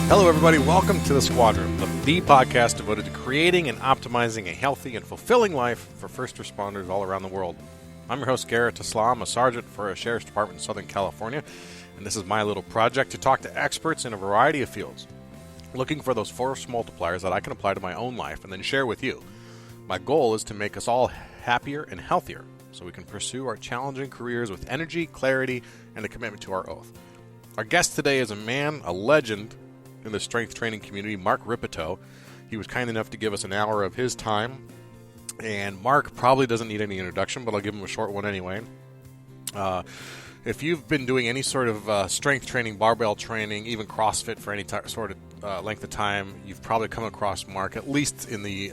Hello, everybody. Welcome to The Squadron, the podcast devoted to creating and optimizing a healthy and fulfilling life for first responders all around the world. I'm your host, Garrett Islam, a sergeant for a sheriff's department in Southern California, and this is my little project to talk to experts in a variety of fields, looking for those force multipliers that I can apply to my own life and then share with you. My goal is to make us all happier and healthier so we can pursue our challenging careers with energy, clarity, and a commitment to our oath. Our guest today is a legend in the strength training community, Mark Rippetoe. He was kind enough to give us an hour of his time, and Mark probably doesn't need any introduction, but I'll give him a short one anyway. If you've been doing any sort of strength training, barbell training, even CrossFit for any sort of length of time, you've probably come across Mark, at least in the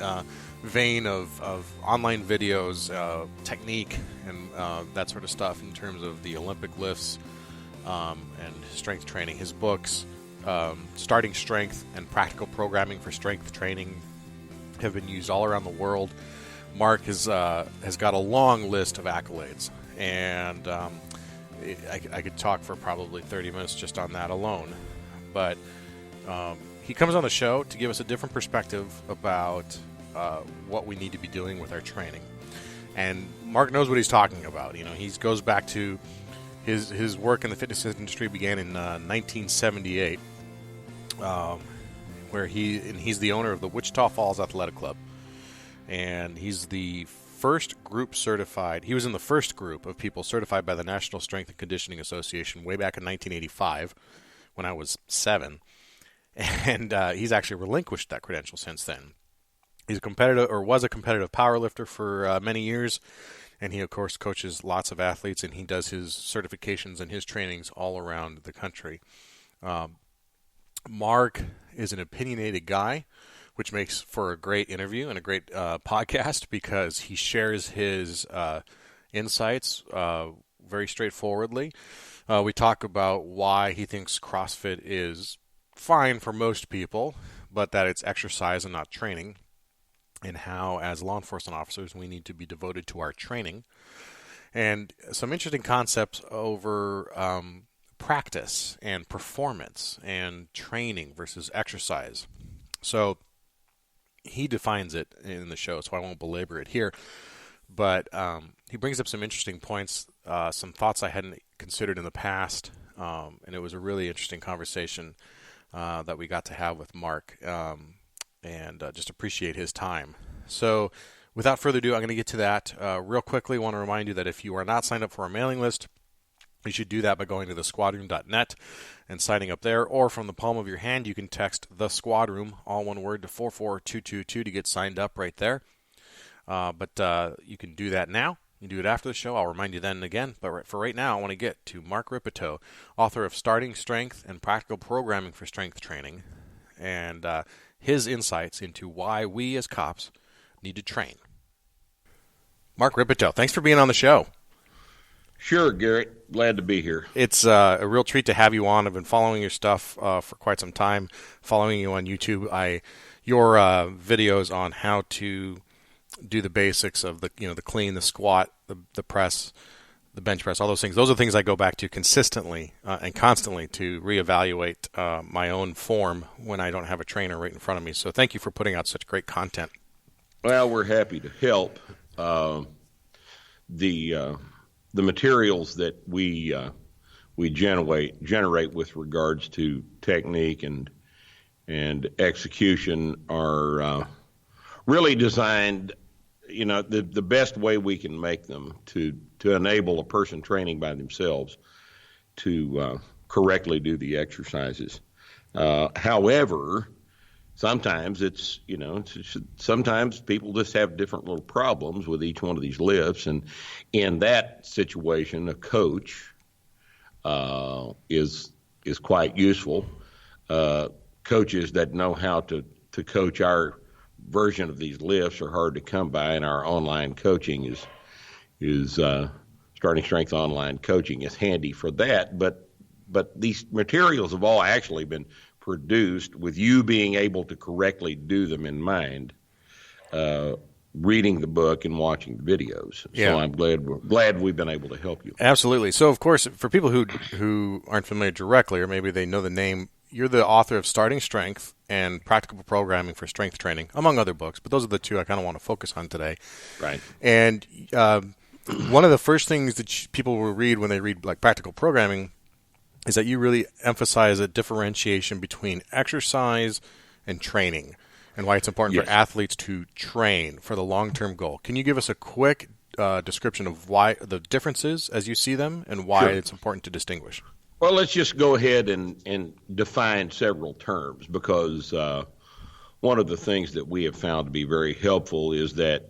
vein of online videos, technique, and that sort of stuff in terms of the Olympic lifts and strength training. His books, Starting Strength and Practical Programming for Strength Training, have been used all around the world. Mark has got a long list of accolades, and I could talk for probably 30 minutes just on that alone. But he comes on the show to give us a different perspective about what we need to be doing with our training. And Mark knows what he's talking about. You know, he goes back to his work in the fitness industry began in 1978. Where he's the owner of the Wichita Falls Athletic Club, and he's the first group certified. He was in the first group of people certified by the National Strength and Conditioning Association way back in 1985, when I was 7, and he's actually relinquished that credential since then. He's a competitive, or was a competitive powerlifter for many years, and he of course coaches lots of athletes, and he does his certifications and his trainings all around the country. Mark is an opinionated guy, which makes for a great interview and a great podcast, because he shares his insights very straightforwardly. We talk about why he thinks CrossFit is fine for most people, but that it's exercise and not training, and how, as law enforcement officers, we need to be devoted to our training, and some interesting concepts over practice and performance and training versus exercise. So he defines it in the show, so I won't belabor it here. But he brings up some interesting points, some thoughts I hadn't considered in the past, and it was a really interesting conversation that we got to have with Mark, and just appreciate his time. So without further ado, I'm going to get to that real quickly. I want to remind you that if you are not signed up for our mailing list, you should do that by going to thesquadroom.net and signing up there, or from the palm of your hand, you can text The Squadroom, all one word, to 44222 to get signed up right there. But you can do that now. You can do it after the show. I'll remind you then again. But for right now, I want to get to Mark Rippetoe, author of Starting Strength and Practical Programming for Strength Training, and his insights into why we as cops need to train. Mark Rippetoe, thanks for being on the show. Sure, Garrett. Glad to be here. It's a real treat to have you on. I've been following your stuff for quite some time, following you on YouTube. Your videos on how to do the basics of the clean, the squat, the press, the bench press, all those things. Those are things I go back to consistently and constantly to reevaluate my own form when I don't have a trainer right in front of me. So thank you for putting out such great content. Well, we're happy to help. The materials that we generate with regards to technique and execution are really designed, the best way we can make them to enable a person training by themselves to correctly do the exercises. However, sometimes sometimes people just have different little problems with each one of these lifts, and in that situation, a coach is quite useful. Coaches that know how to coach our version of these lifts are hard to come by, and our online coaching is Starting Strength online coaching is handy for that. But these materials have all actually been produced with you being able to correctly do them in mind, reading the book and watching the videos. Yeah. So I'm glad we've been able to help you. Absolutely. So, of course, for people who aren't familiar directly, or maybe they know the name, you're the author of Starting Strength and Practical Programming for Strength Training, among other books, but those are the two I kind of want to focus on today. Right. And one of the first things that people will read when they read like Practical Programming is that you really emphasize a differentiation between exercise and training, and why it's important for athletes to train for the long-term goal. Can you give us a quick description of why the differences as you see them and why it's important to distinguish? Well, let's just go ahead and define several terms, because one of the things that we have found to be very helpful is that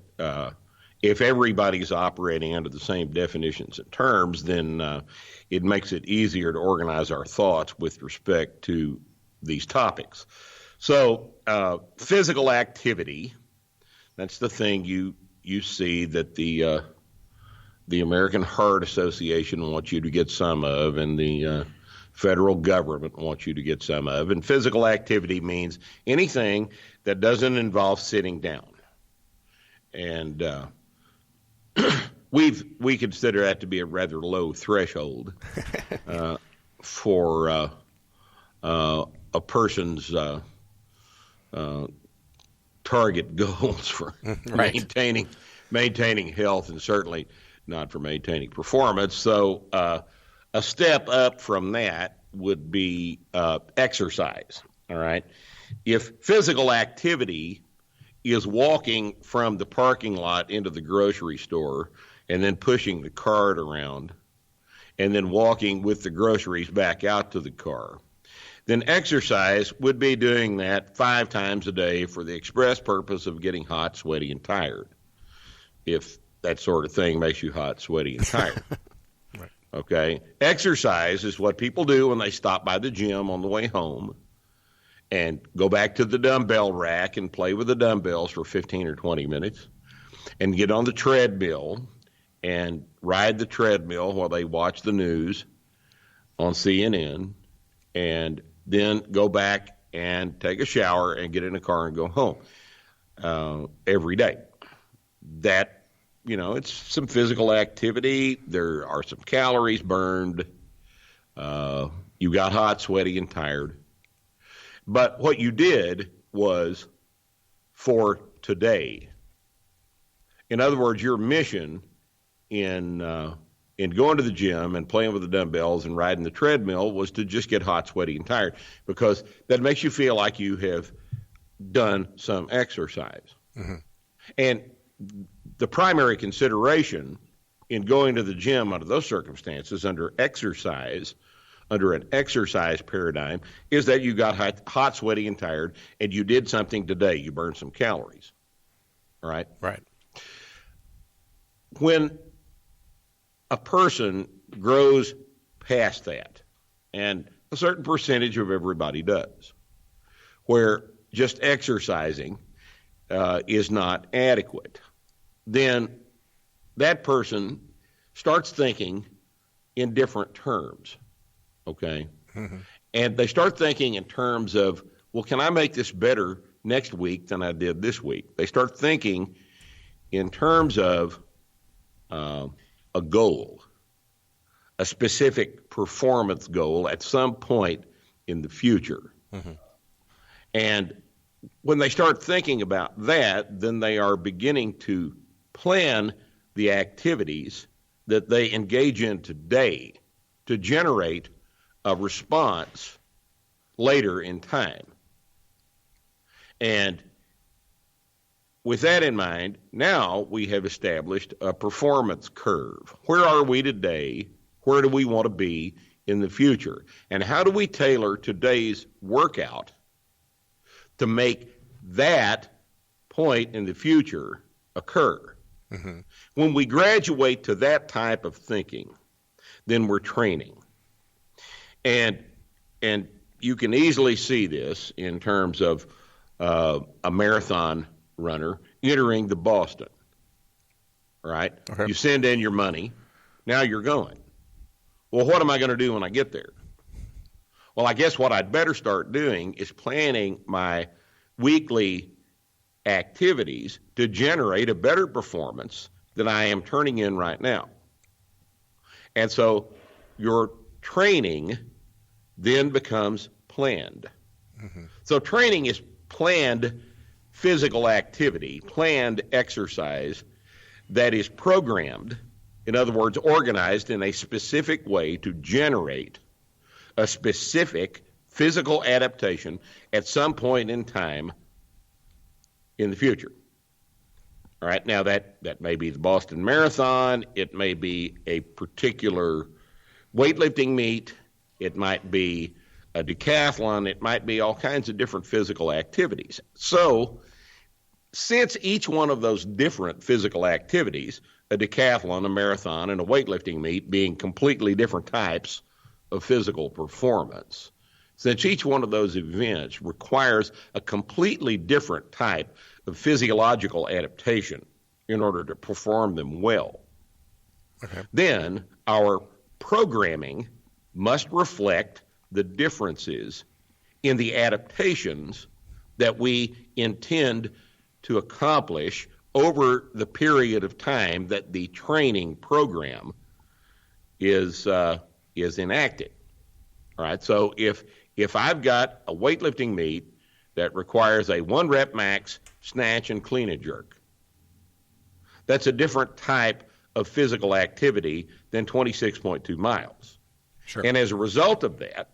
if everybody's operating under the same definitions and terms, then it makes it easier to organize our thoughts with respect to these topics. So physical activity, that's the thing you see that the American Heart Association wants you to get some of, and the federal government wants you to get some of. And physical activity means anything that doesn't involve sitting down. And we consider that to be a rather low threshold for a person's target goals for maintaining health, and certainly not for maintaining performance. So a step up from that would be exercise. All right. If physical activity is walking from the parking lot into the grocery store and then pushing the cart around and then walking with the groceries back out to the car, then exercise would be doing that 5 times a day for the express purpose of getting hot, sweaty, and tired. If that sort of thing makes you hot, sweaty, and tired. Right. Okay. Exercise is what people do when they stop by the gym on the way home and go back to the dumbbell rack and play with the dumbbells for 15 or 20 minutes and get on the treadmill and ride the treadmill while they watch the news on CNN, and then go back and take a shower and get in a car and go home every day. That, it's some physical activity. There are some calories burned. You got hot, sweaty, and tired. But what you did was for today. In other words, your mission in going to the gym and playing with the dumbbells and riding the treadmill was to just get hot, sweaty, and tired, because that makes you feel like you have done some exercise. Mm-hmm. And the primary consideration in going to the gym under those circumstances, under an exercise paradigm, is that you got hot, sweaty, and tired, and you did something today. You burned some calories. All right? Right. When a person grows past that, and a certain percentage of everybody does, where just exercising is not adequate, then that person starts thinking in different terms, okay? Mm-hmm. And they start thinking in terms of, well, can I make this better next week than I did this week? They start thinking in terms of a goal, a specific performance goal at some point in the future. Mm-hmm. And when they start thinking about that, then they are beginning to plan the activities that they engage in today to generate a response later in time. And with that in mind, now we have established a performance curve. Where are we today? Where do we want to be in the future? And how do we tailor today's workout to make that point in the future occur? Mm-hmm. When we graduate to that type of thinking, then we're training. And you can easily see this in terms of a marathon runner entering the Boston, right? Okay. You send in your money. Now you're going. Well, what am I going to do when I get there? Well, I guess what I'd better start doing is planning my weekly activities to generate a better performance than I am turning in right now. And so your training then becomes planned. So training is planned physical activity, planned exercise that is programmed, in other words, organized in a specific way to generate a specific physical adaptation at some point in time in the future. All right, now that may be the Boston Marathon, it may be a particular weightlifting meet, it might be a decathlon, it might be all kinds of different physical activities. So, since each one of those different physical activities, a decathlon, a marathon, and a weightlifting meet being completely different types of physical performance, since each one of those events requires a completely different type of physiological adaptation in order to perform them well, then our programming must reflect the differences in the adaptations that we intend to accomplish over the period of time that the training program is enacted. All right, so if I've got a weightlifting meet that requires a 1 rep max snatch and clean and jerk, that's a different type of physical activity than 26.2 miles. Sure. And as a result of that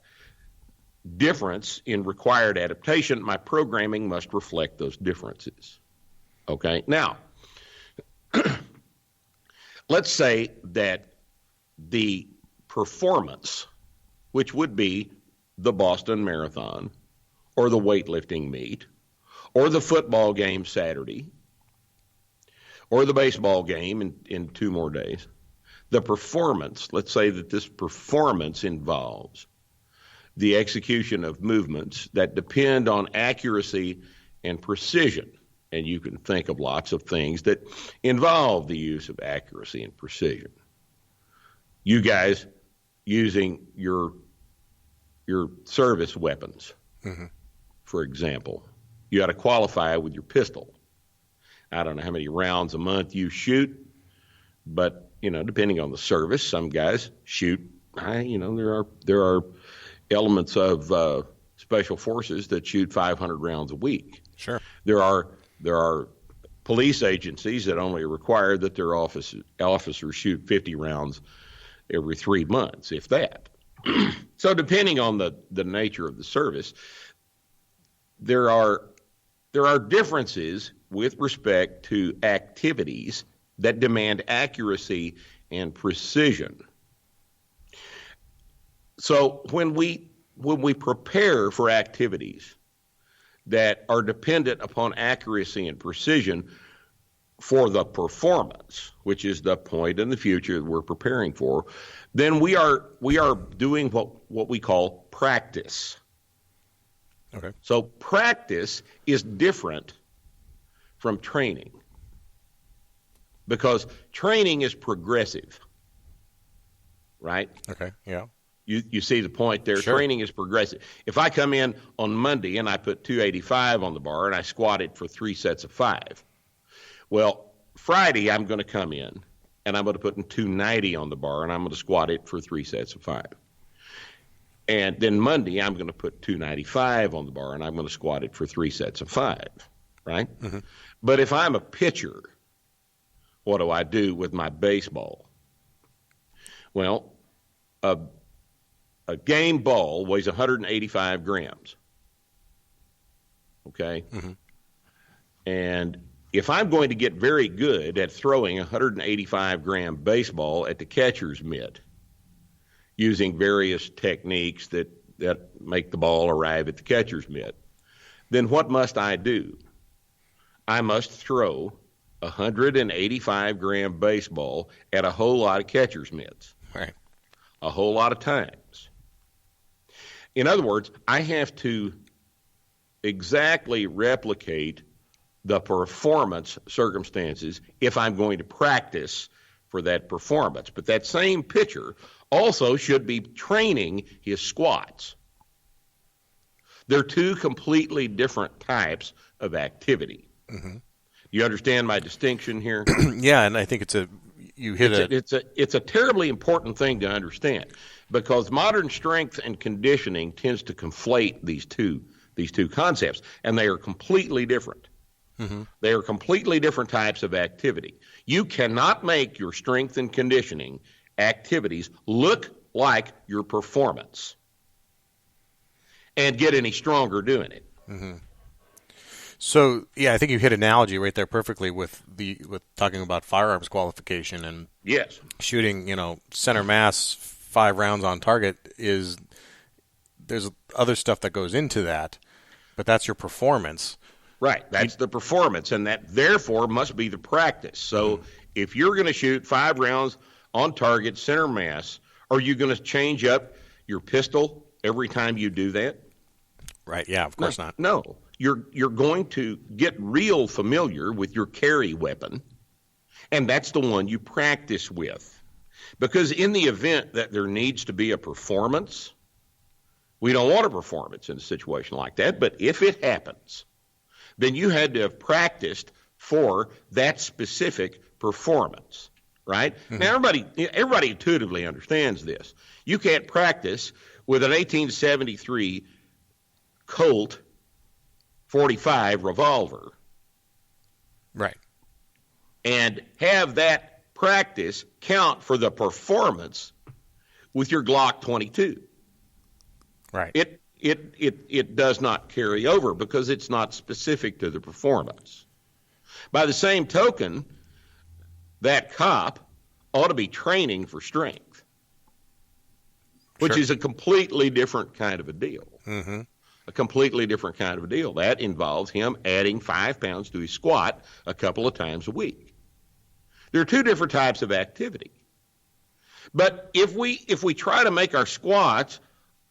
difference in required adaptation, my programming must reflect those differences. Okay, now, let's say that the performance, which would be the Boston Marathon or the weightlifting meet or the football game Saturday or the baseball game in 2 more days, the performance, let's say that this performance involves the execution of movements that depend on accuracy and precision. And you can think of lots of things that involve the use of accuracy and precision. You guys using your service weapons, for example. You got to qualify with your pistol. I don't know how many rounds a month you shoot, but, depending on the service, some guys shoot. There are elements of special forces that shoot 500 rounds a week. Sure. There are police agencies that only require that their officers shoot 50 rounds every 3 months, if that. So depending on the nature of the service, there are differences with respect to activities that demand accuracy and precision. So when we prepare for activities that are dependent upon accuracy and precision for the performance, which is the point in the future that we're preparing for, then we are doing what we call practice. Okay. So practice is different from training because training is progressive, right? Okay, yeah. You see the point there. Sure. Training is progressive. If I come in on Monday and I put 285 on the bar and I squat it for 3 sets of 5, well, Friday I'm going to come in and I'm going to put 290 on the bar and I'm going to squat it for 3 sets of 5. And then Monday I'm going to put 295 on the bar and I'm going to squat it for 3 sets of 5, right? But if I'm a pitcher, what do I do with my baseball? Well, a game ball weighs 185 grams, okay? And if I'm going to get very good at throwing a 185-gram baseball at the catcher's mitt using various techniques that make the ball arrive at the catcher's mitt, then what must I do? I must throw a 185-gram baseball at a whole lot of catcher's mitts, Right. a whole lot of times. In other words, I have to exactly replicate the performance circumstances if I'm going to practice for that performance. But that same pitcher also should be training his squats. They're 2 completely different types of activity. You understand my distinction here? Yeah, and I think it's you hit it's a terribly important thing to understand, because modern strength and conditioning tends to conflate these two concepts, and they are completely different. Mm-hmm. They are completely different types of activity. You cannot make your strength and conditioning activities look like your performance and get any stronger doing it. Mm-hmm. So, yeah, I think you hit an analogy right there perfectly with talking about firearms qualification and yes, shooting, center mass 5 rounds on target. There's other stuff that goes into that, but that's your performance. Right, that's the performance, and that therefore must be the practice. So if you're going to shoot 5 rounds on target, center mass, are you going to change up your pistol every time you do that? Right, yeah, of course not. No, you're going to get real familiar with your carry weapon, and that's the one you practice with. Because in the event that there needs to be a performance, we don't want a performance in a situation like that, but if it happens, then you had to have practiced for that specific performance, right? Mm-hmm. Now, everybody intuitively understands this. You can't practice with an 1873 Colt 45 revolver, right, and have that practice count for the performance with your Glock 22. Right. It does not carry over because it's not specific to the performance. By the same token, that cop ought to be training for strength, which is a completely different kind of a deal. Mm-hmm. A completely different kind of a deal. That involves him adding 5 pounds to his squat a couple of times a week. There are 2 different types of activity. But if we try to make our squats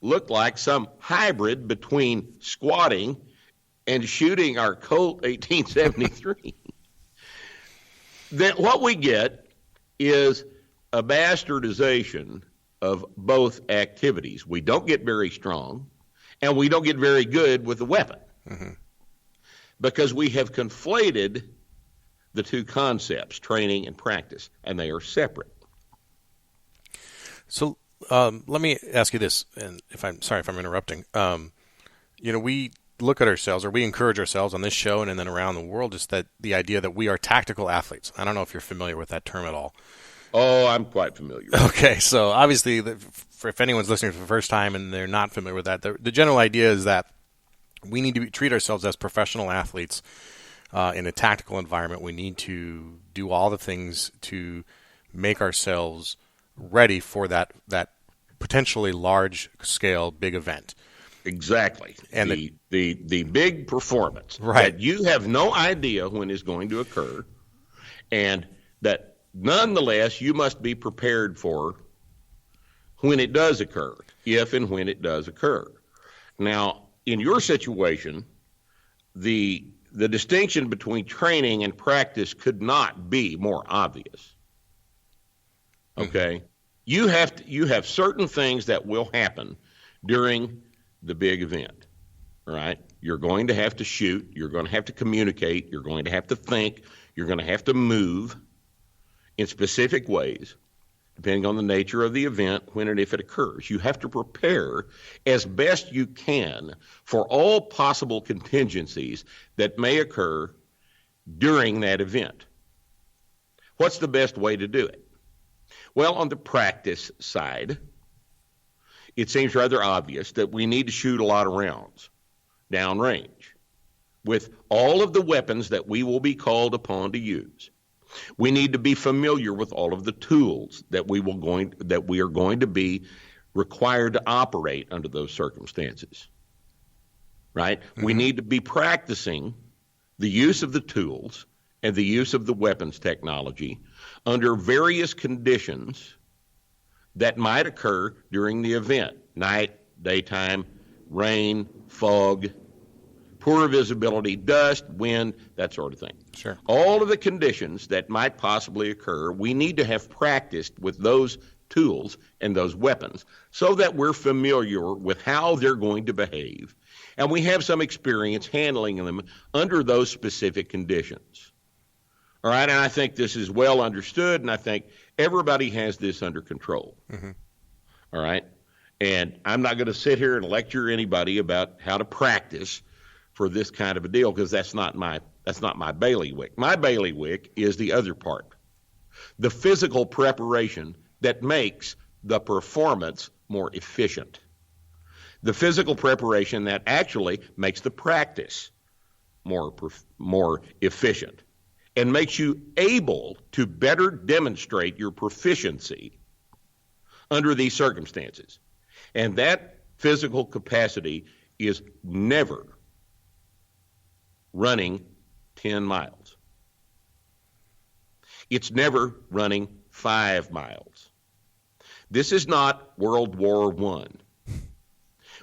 look like some hybrid between squatting and shooting our Colt 1873, then what we get is a bastardization of both activities. We don't get very strong, and we don't get very good with the weapon, mm-hmm. because we have conflated the 2 concepts, training and practice, and they are separate. So let me ask you this, and sorry if I'm interrupting. We look at ourselves, or we encourage ourselves on this show and then around the world, just that the idea that we are tactical athletes. I don't know if you're familiar with that term at all. Oh, I'm quite familiar. Okay, so obviously, if anyone's listening for the first time and they're not familiar with that, the general idea is that we need to treat ourselves as professional athletes in a tactical environment. We need to do all the things to make ourselves ready for that potentially large-scale big event. Exactly. And the big performance, right, that you have no idea when is going to occur, and that nonetheless, you must be prepared for when it does occur, if and when it does occur. Now, in your situation, the distinction between training and practice could not be more obvious. Okay? Mm-hmm. You have certain things that will happen during the big event, right? You're going to have to shoot, you're going to have to communicate, you're going to have to think, you're going to have to move in specific ways, depending on the nature of the event, when and if it occurs. You have to prepare as best you can for all possible contingencies that may occur during that event. What's the best way to do it? Well, on the practice side, it seems rather obvious that we need to shoot a lot of rounds downrange with all of the weapons that we will be called upon to use. We need to be familiar with all of the tools that we are going to be required to operate under those circumstances, right? Mm-hmm. We need to be practicing the use of the tools and the use of the weapons technology under various conditions that might occur during the event: night, daytime, rain, fog, poor visibility, dust, wind, that sort of thing. Sure. All of the conditions that might possibly occur, we need to have practiced with those tools and those weapons so that we're familiar with how they're going to behave, and we have some experience handling them under those specific conditions. All right, and I think this is well understood, and I think everybody has this under control. Mm-hmm. All right, and I'm not going to sit here and lecture anybody about how to practice for this kind of a deal, because that's not my bailiwick. My bailiwick is the other part, the physical preparation that makes the performance more efficient, the physical preparation that actually makes the practice more efficient, and makes you able to better demonstrate your proficiency under these circumstances. And that physical capacity is never running 10 miles. It's never running 5 miles. This is not World War I.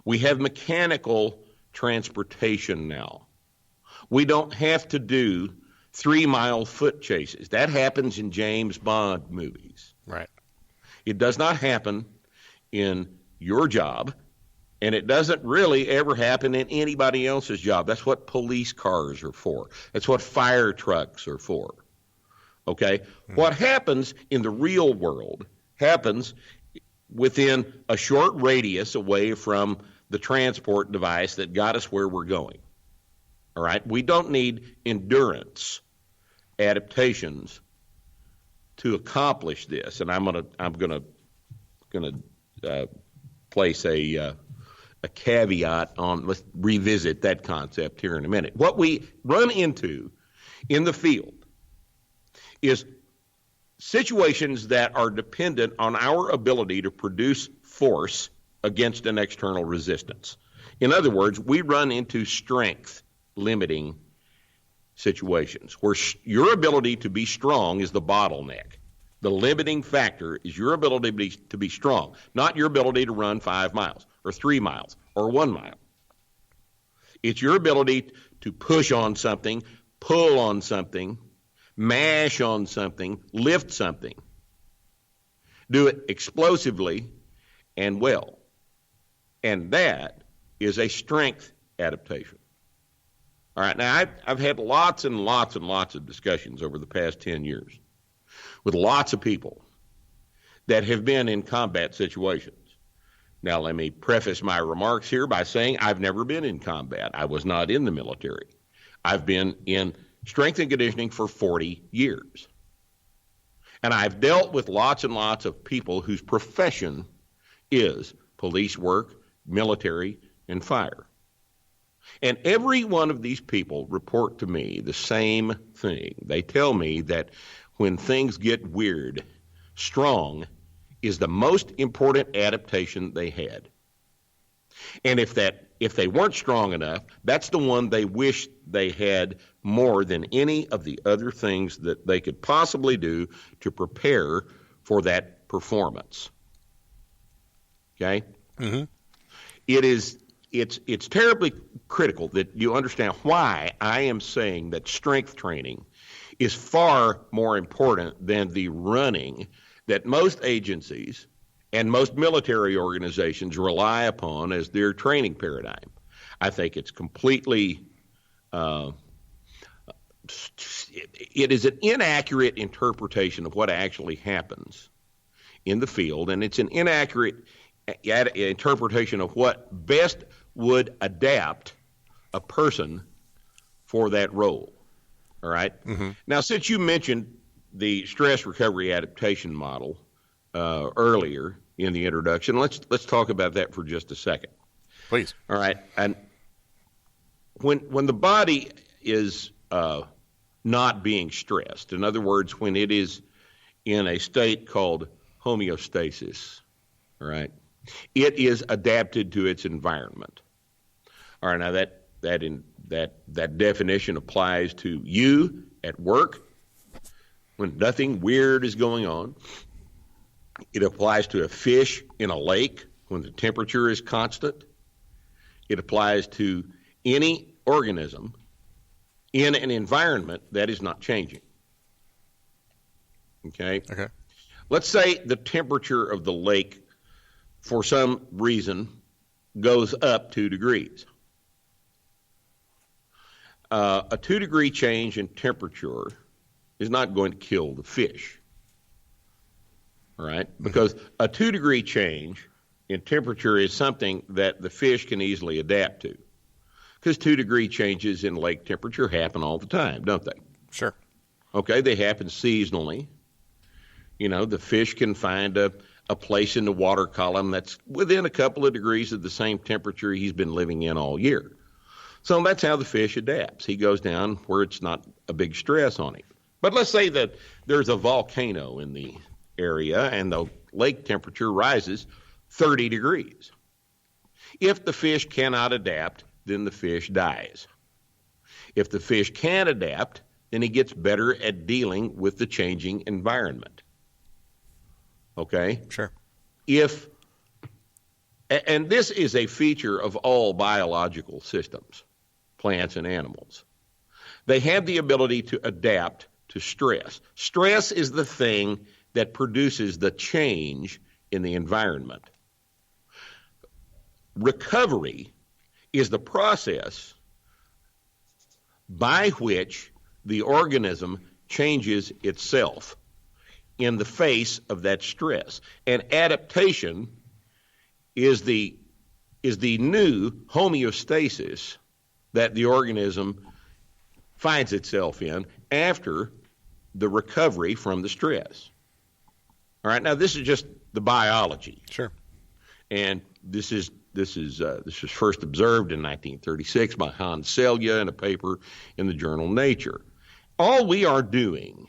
We have mechanical transportation now. We don't have to do 3-mile foot chases. That happens in James Bond movies. Right. It does not happen in your job, and it doesn't really ever happen in anybody else's job. That's what police cars are for. That's what fire trucks are for. Okay? What happens in the real world happens within a short radius away from the transport device that got us where we're going. All right? We don't need endurance adaptations to accomplish this, and I'm gonna place a caveat on. Let's revisit that concept here in a minute. What we run into in the field is situations that are dependent on our ability to produce force against an external resistance. In other words, we run into strength limiting situations where your ability to be strong is the bottleneck. The limiting factor is your ability to be strong, not your ability to run 5 miles or 3 miles or 1 mile. It's your ability to push on something, pull on something, mash on something, lift something. Do it explosively and well. And that is a strength adaptation. All right, now I've had lots and lots and lots of discussions over the past 10 years with lots of people that have been in combat situations. Now, let me preface my remarks here by saying I've never been in combat. I was not in the military. I've been in strength and conditioning for 40 years. And I've dealt with lots and lots of people whose profession is police work, military, and fire. And every one of these people report to me the same thing. They tell me that when things get weird, strong is the most important adaptation they had. And if they weren't strong enough, that's the one they wish they had more than any of the other things that they could possibly do to prepare for that performance. Okay? Mm-hmm. It's terribly critical that you understand why I am saying that strength training is far more important than the running that most agencies and most military organizations rely upon as their training paradigm. I think it's completely, it is an inaccurate interpretation of what actually happens in the field, and it's an inaccurate interpretation of what best would adapt a person for that role. All right? Mm-hmm. Now, since you mentioned the stress recovery adaptation model earlier in the introduction, let's talk about that for just a second. Please. All right. And when the body is not being stressed, in other words, when it is in a state called homeostasis, all right, it is adapted to its environment. All right. Now that definition applies to you at work when nothing weird is going on. It applies to a fish in a lake when the temperature is constant. It applies to any organism in an environment that is not changing. Okay? Okay. Let's say the temperature of the lake, for some reason, goes up 2 degrees. A 2-degree change in temperature is not going to kill the fish. All right? Because a 2-degree change in temperature is something that the fish can easily adapt to. Because 2-degree changes in lake temperature happen all the time, don't they? Sure. Okay, they happen seasonally. You know, the fish can find a place in the water column that's within a couple of degrees of the same temperature he's been living in all year. So that's how the fish adapts. He goes down where it's not a big stress on him. But let's say that there's a volcano in the area and the lake temperature rises 30 degrees. If the fish cannot adapt, then the fish dies. If the fish can adapt, then he gets better at dealing with the changing environment. Okay? Sure. And this is a feature of all biological systems, plants and animals. They have the ability to adapt to stress. Stress is the thing that produces the change in the environment. Recovery is the process by which the organism changes itself in the face of that stress. And adaptation is the new homeostasis that the organism finds itself in after the recovery from the stress. All right, now this is just the biology. Sure. And this was first observed in 1936 by Hans Selye in a paper in the journal Nature. All we are doing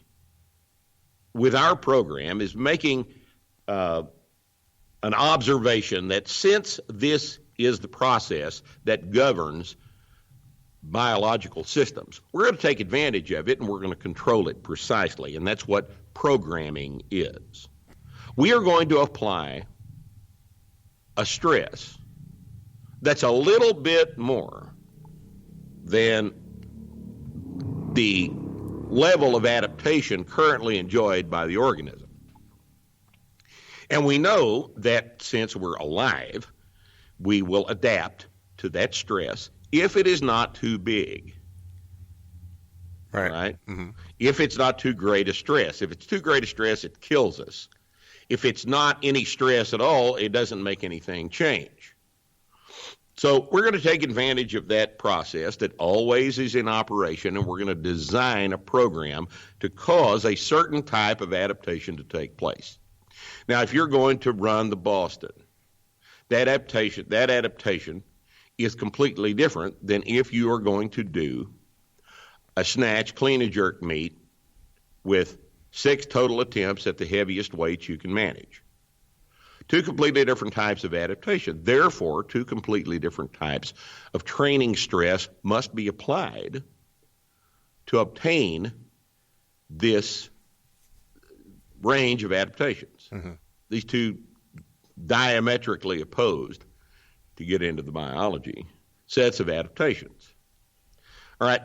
with our program is making an observation that since this is the process that governs biological systems, we're going to take advantage of it and we're going to control it precisely, and that's what programming is. We are going to apply a stress that's a little bit more than the level of adaptation currently enjoyed by the organism. And we know that since we're alive, we will adapt to that stress if it is not too big. Right? Mm-hmm. If it's not too great a stress. If it's too great a stress, it kills us. If it's not any stress at all, it doesn't make anything change. So we're going to take advantage of that process that always is in operation, and we're going to design a program to cause a certain type of adaptation to take place. Now, if you're going to run the Boston, that adaptation is completely different than if you are going to do a snatch, clean and jerk meet with 6 total attempts at the heaviest weights you can manage. 2 completely different types of adaptation. Therefore, 2 completely different types of training stress must be applied to obtain this range of adaptations. Mm-hmm. These 2 diametrically opposed, to get into the biology, sets of adaptations. All right.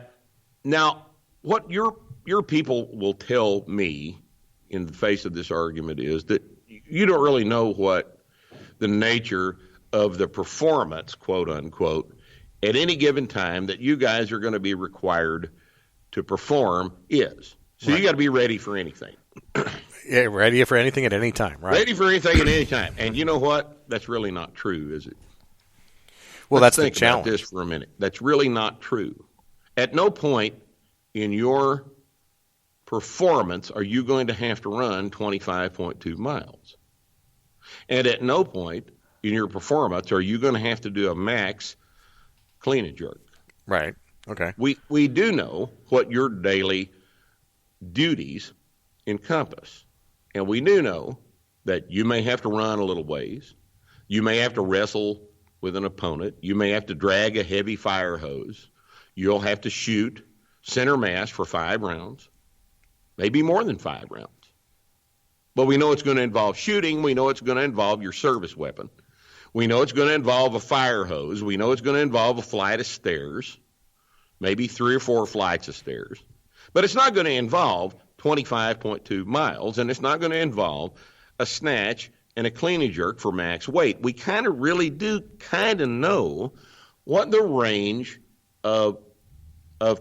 Now, what your people will tell me in the face of this argument is that you don't really know what the nature of the performance, quote unquote, at any given time that you guys are going to be required to perform is. So right. You got to be ready for anything. Yeah, ready for anything at any time, right? Ready for anything at any time. And you know what? That's really not true, is it? Well, Let's that's think the challenge. about this for a minute. That's really not true. At no point in your performance are you going to have to run 25.2 miles. And at no point in your performance are you going to have to do a max clean and jerk. Right. Okay. We do know what your daily duties encompass. And we do know that you may have to run a little ways. You may have to wrestle with an opponent. You may have to drag a heavy fire hose. You'll have to shoot center mass for 5 rounds, maybe more than 5 rounds. But we know it's going to involve shooting. We know it's going to involve your service weapon. We know it's going to involve a fire hose. We know it's going to involve a flight of stairs, maybe 3 or 4 flights of stairs. But it's not going to involve 25.2 miles, and it's not going to involve a snatch and a clean and jerk for max weight. We kind of really do kind of know what the range of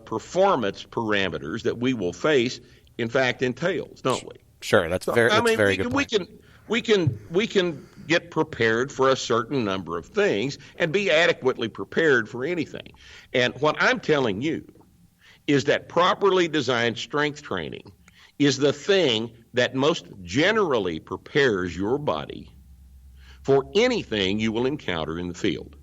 performance parameters that we will face in fact, entails, don't we? Sure, that's very good point. We can get prepared for a certain number of things and be adequately prepared for anything. And what I'm telling you is that properly designed strength training is the thing that most generally prepares your body for anything you will encounter in the field.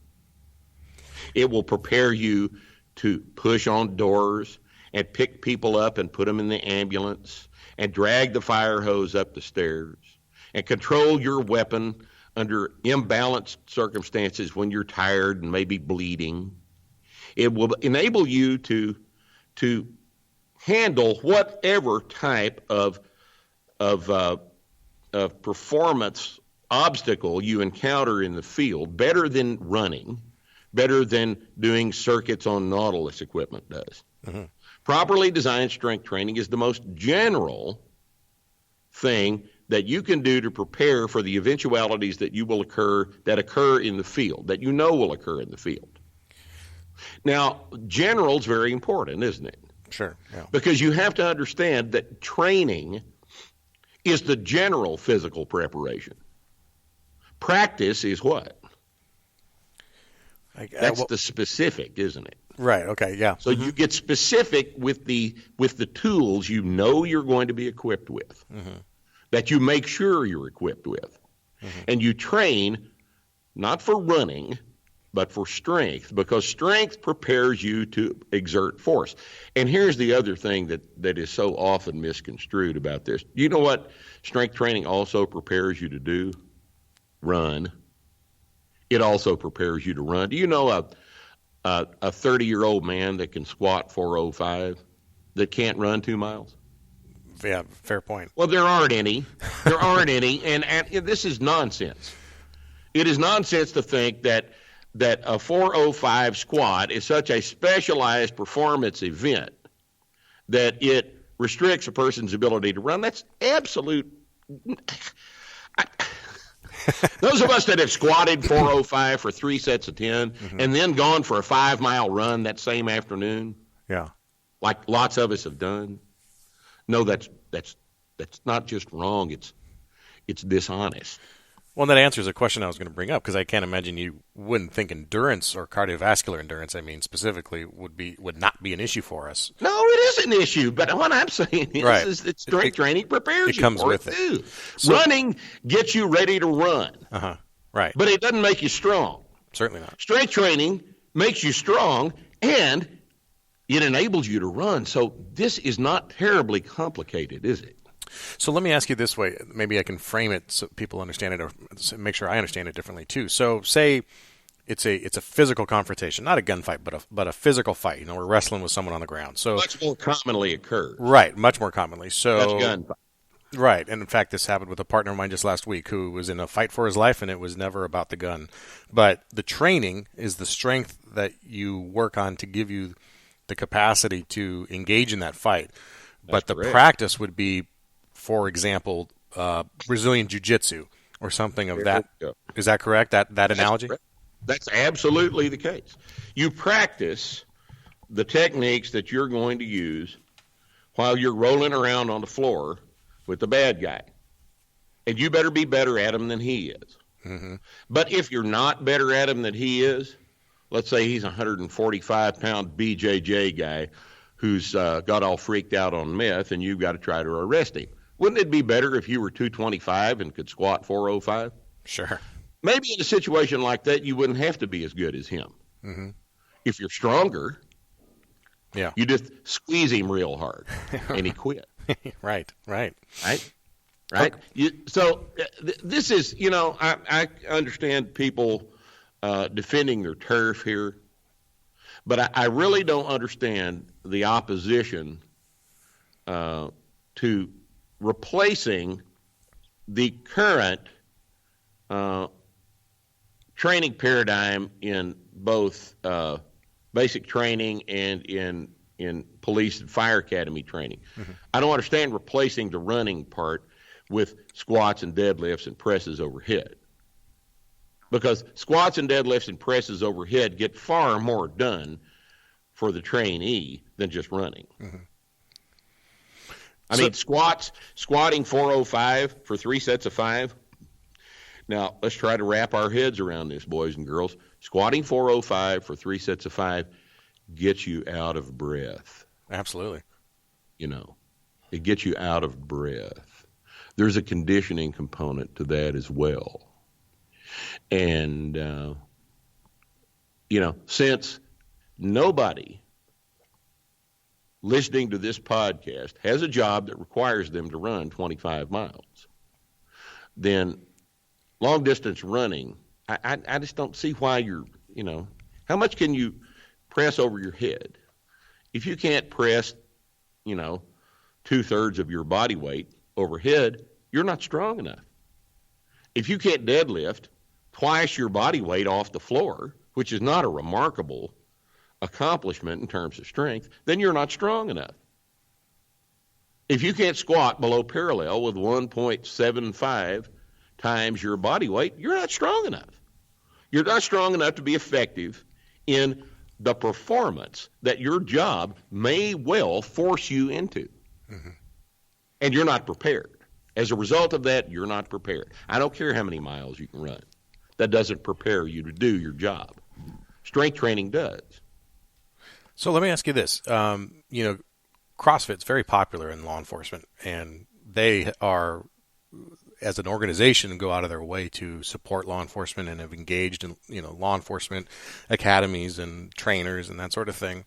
It will prepare you to push on doors and pick people up and put them in the ambulance and drag the fire hose up the stairs and control your weapon under imbalanced circumstances when you're tired and maybe bleeding. It will enable you to handle whatever type of performance obstacle you encounter in the field better than running, better than doing circuits on Nautilus equipment does. Mm-hmm. Properly designed strength training is the most general thing that you can do to prepare for the eventualities that occur in the field, that you know will occur in the field. Now, general's very important, isn't it? Sure. Yeah. Because you have to understand that training is the general physical preparation. Practice is what? That's the specific, isn't it? Right. Okay. Yeah. So you get specific with the tools you know you're going to be equipped with, that you make sure you're equipped with, and you train not for running, but for strength, because strength prepares you to exert force. And here's the other thing that is so often misconstrued about this. You know what strength training also prepares you to do? Run. It also prepares you to run. Do you know a 30-year-old man that can squat 405 that can't run 2 miles? Yeah, fair point. Well, there aren't any. There aren't any, and this is nonsense. It is nonsense to think that a 405 squat is such a specialized performance event that it restricts a person's ability to run. That's absolute. Those of us that have squatted 405 for 3 sets of 10 and then gone for a 5-mile run that same afternoon, like lots of us have done, no, that's not just wrong. It's dishonest. Well, that answers a question I was going to bring up, because I can't imagine you wouldn't think endurance or cardiovascular endurance, I mean, specifically, would not be an issue for us. No, it is an issue, but what I'm saying is that strength training prepares you for it too. So, running gets you ready to run. Right. But it doesn't make you strong. Certainly not. Strength training makes you strong, and it enables you to run. So this is not terribly complicated, is it? So let me ask you this way. Maybe I can frame it so people understand it, or make sure I understand it differently too. So say it's a physical confrontation, not a gunfight, but a physical fight. You know, we're wrestling with someone on the ground. So much more commonly occurs. Right, much more commonly. So that's gunfight. Right, and in fact, this happened with a partner of mine just last week who was in a fight for his life, and it was never about the gun. But the training is the strength that you work on to give you the capacity to engage in that fight. But the practice would be, for example, Brazilian Jiu-Jitsu or something of that. Is that correct, that analogy? Correct. That's absolutely the case. You practice the techniques that you're going to use while you're rolling around on the floor with the bad guy. And you better be better at him than he is. But if you're not better at him than he is, let's say he's a 145-pound BJJ guy who's got all freaked out on meth, and you've got to try to arrest him. Wouldn't it be better if you were 225 and could squat 405? Sure. Maybe in a situation like that, you wouldn't have to be as good as him. If you're stronger, you just squeeze him real hard, and he quit. Right. So this is, I understand people defending their turf here, but I really don't understand the opposition to replacing the current training paradigm in both basic training and in police and fire academy training. I don't understand replacing the running part with squats and deadlifts and presses overhead, because squats and deadlifts and presses overhead get far more done for the trainee than just running. I mean, squatting 405 for 3 sets of 5. Now, let's try to wrap our heads around this, boys and girls. Squatting 405 for 3 sets of 5 gets you out of breath. Absolutely. It gets you out of breath. There's a conditioning component to that as well. And, since nobody listening to this podcast has a job that requires them to run 25 miles, then long distance running, I just don't see why how much can you press over your head? If you can't press, 2/3 of your body weight overhead, you're not strong enough. If you can't deadlift twice your body weight off the floor, which is not a remarkable accomplishment in terms of strength, then you're not strong enough. If you can't squat below parallel with 1.75 times your body weight, you're not strong enough. You're not strong enough to be effective in the performance that your job may well force you into. Mm-hmm. And you're not prepared. As a result of that, you're not prepared. I don't care how many miles you can run. That doesn't prepare you to do your job. Strength training does. So let me ask you this. CrossFit's very popular in law enforcement, and they are, as an organization, go out of their way to support law enforcement and have engaged in, law enforcement academies and trainers and that sort of thing.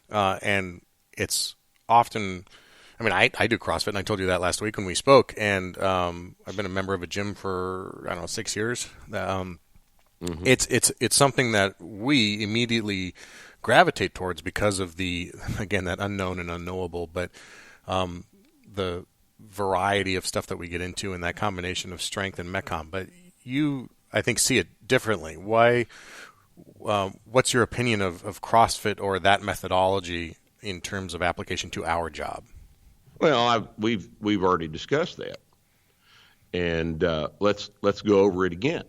And it's often, I do CrossFit, and I told you that last week when we spoke, and I've been a member of a gym for, 6 years. Mm-hmm. It's something that we immediately gravitate towards because of that unknown and unknowable, but the variety of stuff that we get into and that combination of strength and metcon. But you, I think, see it differently. Why? What's your opinion of CrossFit or that methodology in terms of application to our job? Well, we've already discussed that, and let's go over it again.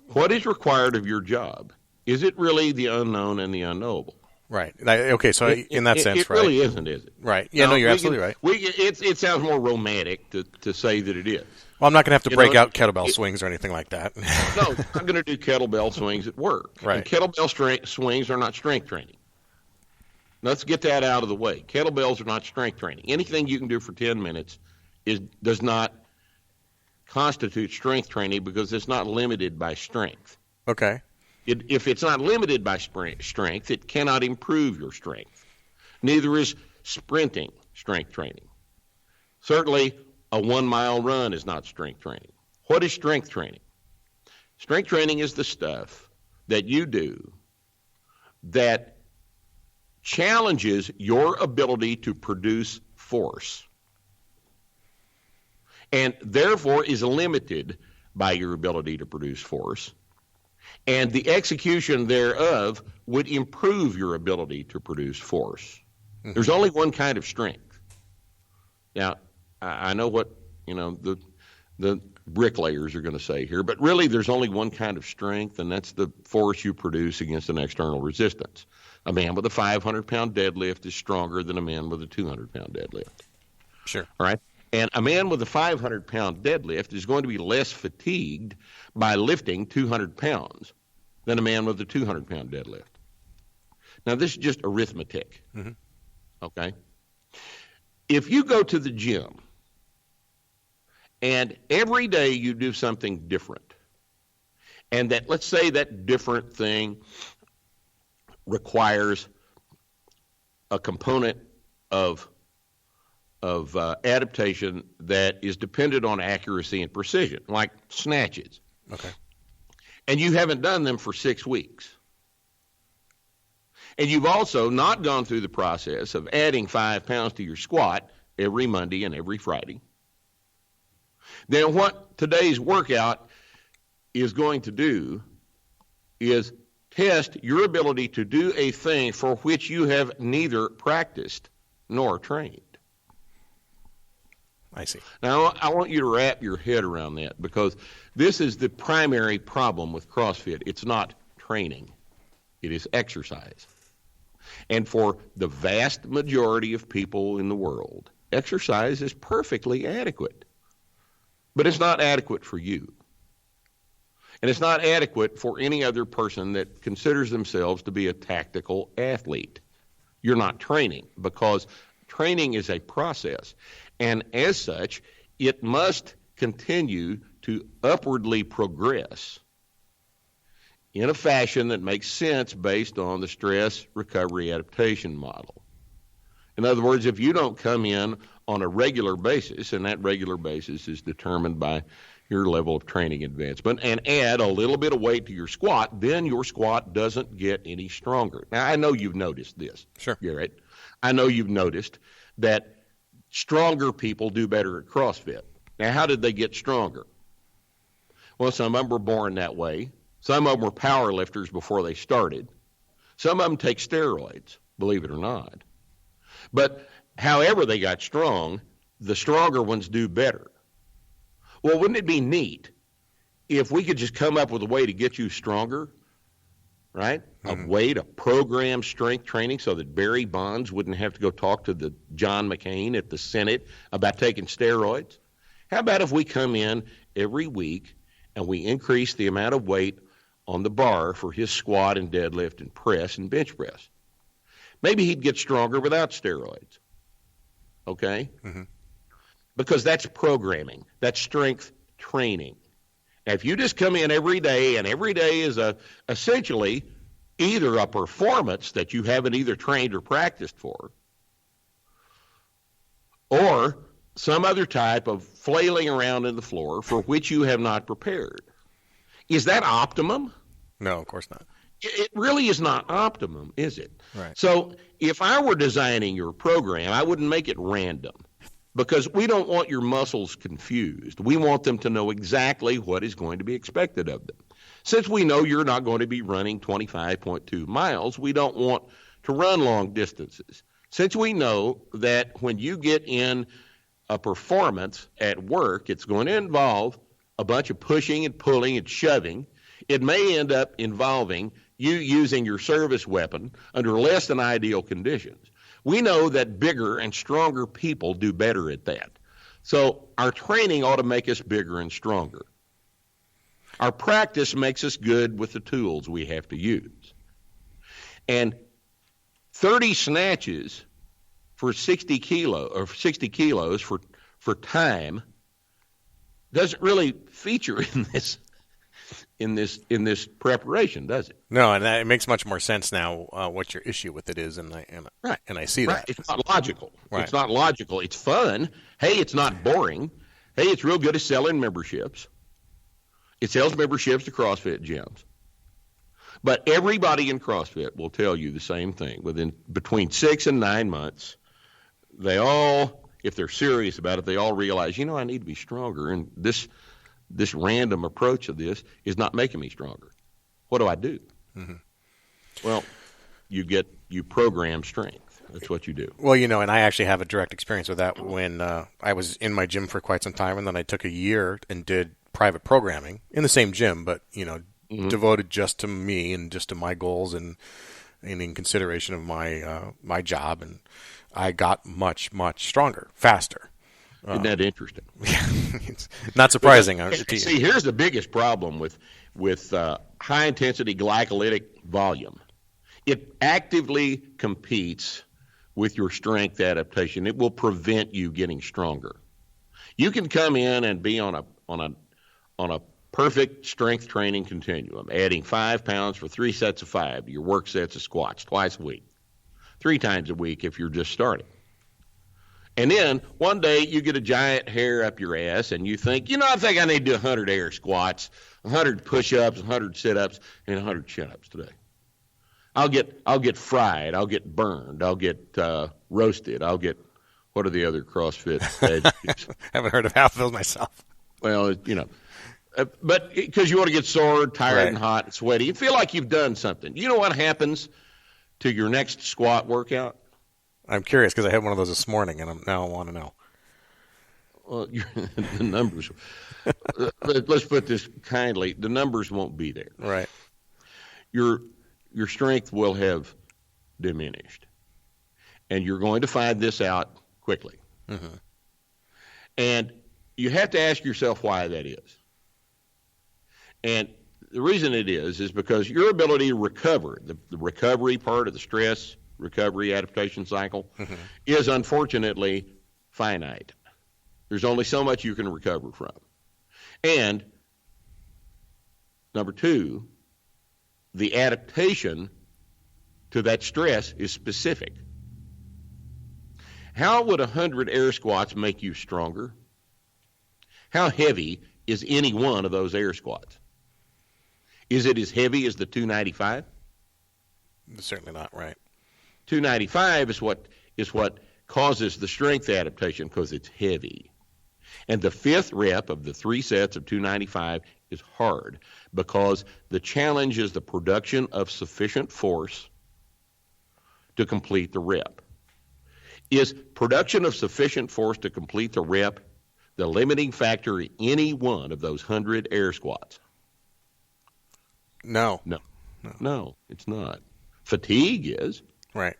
What is required of your job? Is it really the unknown and the unknowable? Right. Okay. So in that sense, it really isn't, is it? Right. Yeah. You're absolutely right. It sounds more romantic to say that it is. Well, I'm not going to have to break out kettlebell swings or anything like that. No, I'm going to do kettlebell swings at work. Right. And kettlebell swings are not strength training. Let's get that out of the way. Kettlebells are not strength training. Anything you can do for 10 minutes does not constitute strength training because it's not limited by strength. Okay. If it's not limited by strength, it cannot improve your strength. Neither is sprinting strength training. Certainly, a 1-mile run is not strength training. What is strength training? Strength training is the stuff that you do that challenges your ability to produce force and therefore is limited by your ability to produce force. And the execution thereof would improve your ability to produce force. Mm-hmm. There's only one kind of strength. Now, I know what the bricklayers are going to say here, but really there's only one kind of strength, and that's the force you produce against an external resistance. A man with a 500-pound deadlift is stronger than a man with a 200-pound deadlift. Sure. All right? And a man with a 500-pound deadlift is going to be less fatigued by lifting 200 pounds than a man with a 200-pound deadlift. Now, this is just arithmetic, mm-hmm. Okay? If you go to the gym and every day you do something different, and that, let's say that different thing requires a component of adaptation that is dependent on accuracy and precision, like snatches. Okay. And you haven't done them for 6 weeks. And you've also not gone through the process of adding 5 pounds to your squat every Monday and every Friday. Then what today's workout is going to do is test your ability to do a thing for which you have neither practiced nor trained. I see. Now, I want you to wrap your head around that because this is the primary problem with CrossFit. It's not training. It is exercise. And for the vast majority of people in the world, exercise is perfectly adequate. But it's not adequate for you. And it's not adequate for any other person that considers themselves to be a tactical athlete. You're not training, because training is a process. And as such, it must continue to upwardly progress in a fashion that makes sense based on the stress recovery adaptation model. In other words, if you don't come in on a regular basis, and that regular basis is determined by your level of training advancement, and add a little bit of weight to your squat, then your squat doesn't get any stronger. Now, I know you've noticed this, Sure, Garrett. I know you've noticed that stronger people do better at CrossFit. Now, how did they get stronger? Well, some of them were born that way. Some of them were power lifters before they started. Some of them take steroids, believe it or not. But however they got strong, the stronger ones do better. Well, wouldn't it be neat if we could just come up with a way to get you stronger, right? A way to program strength training so that Barry Bonds wouldn't have to go talk to the John McCain at the Senate about taking steroids? How about if we come in every week and we increase the amount of weight on the bar for his squat and deadlift and press and bench press? Maybe he'd get stronger without steroids, okay? Because that's programming. That's strength training. Now, if you just come in every day, and every day is essentially either a performance that you haven't either trained or practiced for, or some other type of flailing around in the floor for which you have not prepared, is that optimum? No, of course not. It really is not optimum, is it? Right. So if I were designing your program, I wouldn't make it random, because we don't want your muscles confused. We want them to know exactly what is going to be expected of them. Since we know you're not going to be running 25.2 miles, we don't want to run long distances. Since we know that when you get in a performance at work, it's going to involve a bunch of pushing and pulling and shoving, it may end up involving you using your service weapon under less than ideal conditions. We know that bigger and stronger people do better at that. So our training ought to make us bigger and stronger. Our practice makes us good with the tools we have to use. And 30 snatches for 60 kilos for time doesn't really feature in this preparation, does it? No, and it makes much more sense now what your issue with it is, and I see that. It's not logical. Right. It's not logical. It's fun. Hey, it's not boring. Hey, it's real good at selling memberships. It sells memberships to CrossFit gyms. But everybody in CrossFit will tell you the same thing. Between 6 and 9 months, they all, if they're serious about it, they all realize, I need to be stronger, and this random approach of this is not making me stronger. What do I do? Well, you program strength. That's what you do. Well, and I actually have a direct experience with that when I was in my gym for quite some time, and then I took a year and did private programming in the same gym, but, devoted just to me and just to my goals and in consideration of my job, and I got much, much stronger, faster. Isn't that interesting? It's not surprising. See, here's the biggest problem with high-intensity glycolytic volume. It actively competes with your strength adaptation. It will prevent you getting stronger. You can come in and be on a perfect strength training continuum, adding 5 pounds for 3 sets of 5 to your work sets of squats twice a week, 3 times a week if you're just starting. And then one day you get a giant hair up your ass and you think, I think I need to do 100 air squats, 100 push-ups, 100 sit-ups, and 100 chin-ups today. I'll get fried, I'll get burned, I'll get roasted, I'll get, what are the other CrossFit adjectives? Haven't heard of half of those myself. Well, but because you want to get sore, tired, and hot and sweaty, you feel like you've done something. You know what happens to your next squat workout? I'm curious because I had one of those this morning, and I want to know. Well, the numbers. Let's put this kindly: the numbers won't be there. Right. Your strength will have diminished, and you're going to find this out quickly. Mm-hmm. And you have to ask yourself why that is. And the reason it is because your ability to recover, the recovery part of the stress recovery adaptation cycle, is unfortunately finite. There's only so much you can recover from. And number two, the adaptation to that stress is specific. How would 100 air squats make you stronger? How heavy is any one of those air squats? Is it as heavy as the 295? Certainly not, right. 295 is what causes the strength adaptation because it's heavy. And the fifth rep of the 3 sets of 295 is hard because the challenge is the production of sufficient force to complete the rep. Is production of sufficient force to complete the rep the limiting factor in any one of those 100 air squats? No, it's not. Fatigue is. Right.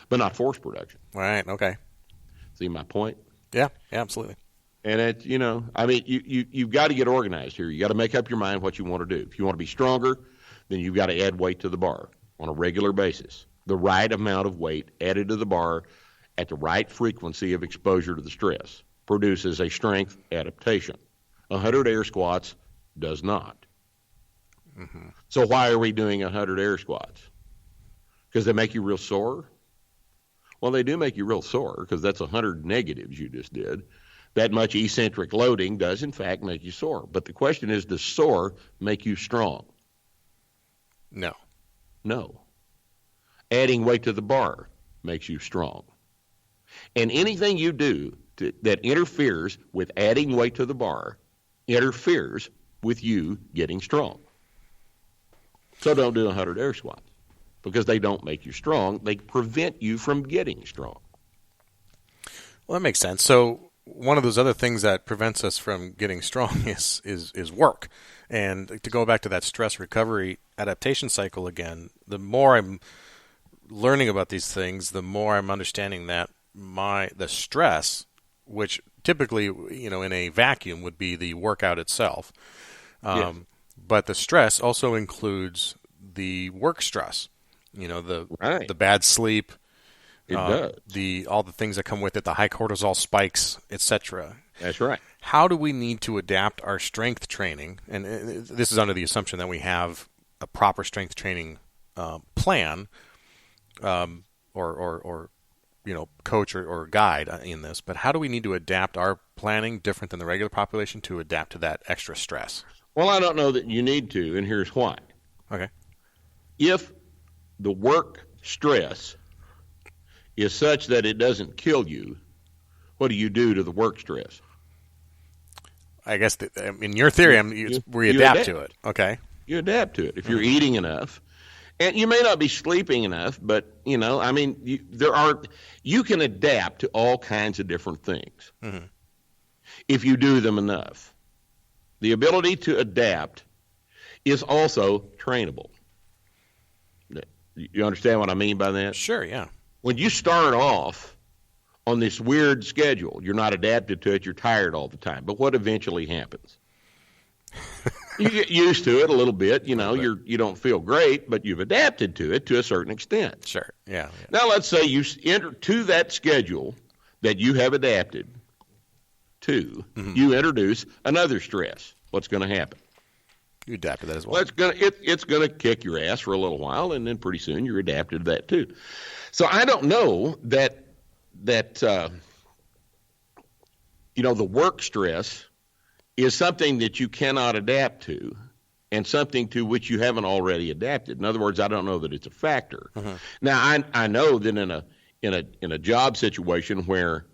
But not force production. Right, okay. See my point? Yeah, absolutely. And it, you've got to get organized here. You got to make up your mind what you want to do. If you want to be stronger, then you've got to add weight to the bar on a regular basis. The right amount of weight added to the bar at the right frequency of exposure to the stress produces a strength adaptation. 100 air squats does not. Mm-hmm. So why are we doing 100 air squats? Because they make you real sore? Well, they do make you real sore because that's 100 negatives you just did. That much eccentric loading does, in fact, make you sore. But the question is, does sore make you strong? No. Adding weight to the bar makes you strong. And anything you do that interferes with adding weight to the bar interferes with you getting strong. So don't do 100 air squats because they don't make you strong. They prevent you from getting strong. Well, that makes sense. So one of those other things that prevents us from getting strong is work. And to go back to that stress recovery adaptation cycle again, the more I'm learning about these things, the more I'm understanding that the stress, which typically, in a vacuum would be the workout itself. Yes. But the stress also includes the work stress, the bad sleep, it does. All the things that come with it, the high cortisol spikes, etc. That's right. How do we need to adapt our strength training? And this is under the assumption that we have a proper strength training plan, or coach or guide in this. But how do we need to adapt our planning different than the regular population to adapt to that extra stress? Well, I don't know that you need to, and here's why. Okay. If the work stress is such that it doesn't kill you, what do you do to the work stress? I guess in your theory, we adapt to it. Okay. You adapt to it. If you're eating enough, and you may not be sleeping enough, but, you can adapt to all kinds of different things if you do them enough. The ability to adapt is also trainable. You understand what I mean by that? Sure, yeah. When you start off on this weird schedule, you're not adapted to it, you're tired all the time. But what eventually happens? You get used to it a little bit, you don't feel great, but you've adapted to it to a certain extent. Sure, yeah. Now let's say you enter to that schedule that you have adapted to, you introduce another stress. What's going to happen? You adapt to that as well. Well, it's going to kick your ass for a little while, and then pretty soon you're adapted to that too. So I don't know that the work stress is something that you cannot adapt to and something to which you haven't already adapted. In other words, I don't know that it's a factor. Now, I know that in a job situation where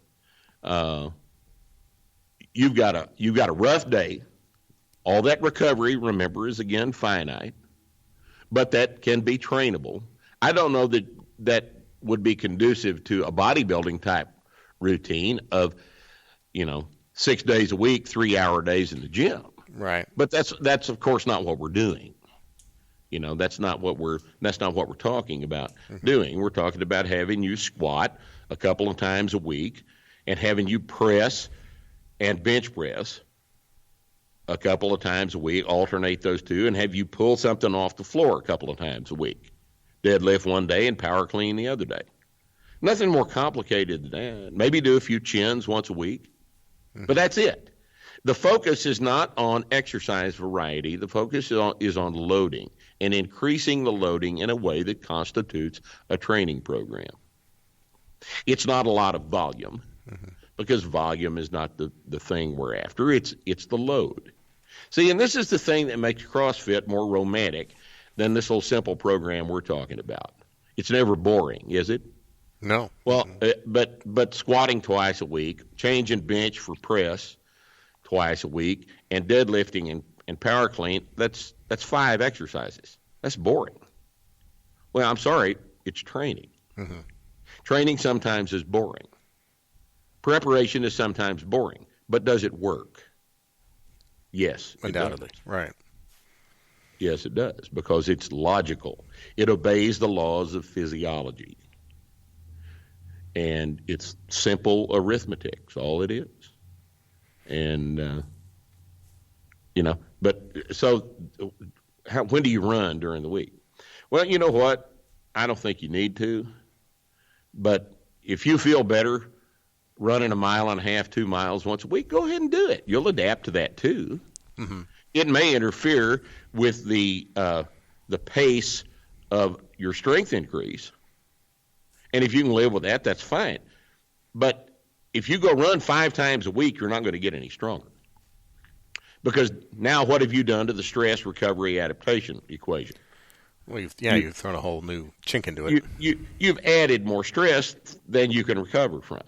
you've got a rough day, all that recovery, remember, is again finite, but that can be trainable. I don't know that would be conducive to a bodybuilding type routine of, 6 days a week, 3-hour days in the gym. Right. But that's of course not what we're doing. That's not what we're talking about doing. We're talking about having you squat a couple of times a week and having you press and bench press a couple of times a week, alternate those two, and have you pull something off the floor a couple of times a week. Deadlift one day and power clean the other day. Nothing more complicated than that. Maybe do a few chins once a week, but that's it. The focus is not on exercise variety. The focus is on loading and increasing the loading in a way that constitutes a training program. It's not a lot of volume, because volume is not the thing we're after. It's the load. See, and this is the thing that makes CrossFit more romantic than this little simple program we're talking about. It's never boring, is it? No. Well, but squatting twice a week, changing bench for press twice a week, and deadlifting and power clean, that's 5 exercises. That's boring. Well, I'm sorry, it's training. Training sometimes is boring. Preparation is sometimes boring, but does it work? Yes, undoubtedly. Right. Yes, it does, because it's logical. It obeys the laws of physiology. And it's simple arithmetic. That's all it is. And, but so when do you run during the week? Well, you know what? I don't think you need to. But if you feel better running 1.5 miles, 2 miles once a week, go ahead and do it. You'll adapt to that too. It may interfere with the pace of your strength increase. And if you can live with that, that's fine. But if you go run 5 times a week, you're not going to get any stronger. Because now what have you done to the stress recovery adaptation equation? Well, you've thrown a whole new chink into it. You've added more stress than you can recover from.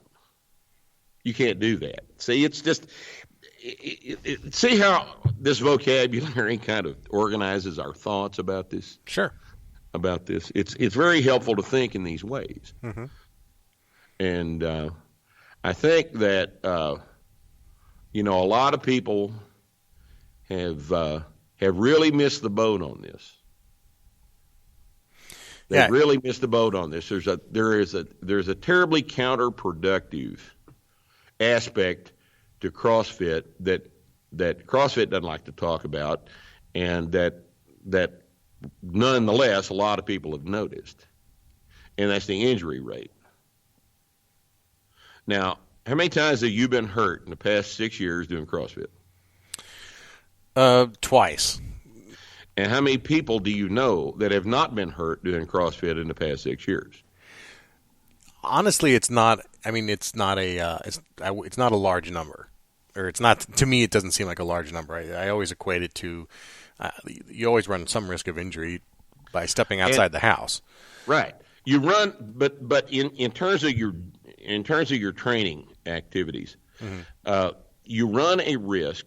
You can't do that. See, it's just see how this vocabulary kind of organizes our thoughts about this. Sure. About this, it's very helpful to think in these ways. And I think that a lot of people have really missed the boat on this. They've really missed the boat on this. There's a terribly counterproductive aspect to CrossFit that CrossFit doesn't like to talk about, and that nonetheless a lot of people have noticed, and that's the injury rate. Now, how many times have you been hurt in the past 6 years doing CrossFit? Twice. And how many people do you know that have not been hurt doing CrossFit in the past 6 years? Honestly, it's not. I mean, it's not a large number, or it's not. To me, it doesn't seem like a large number. I always equate it to you always run some risk of injury by stepping outside the house. Right. You run, but in terms of your training activities, you run a risk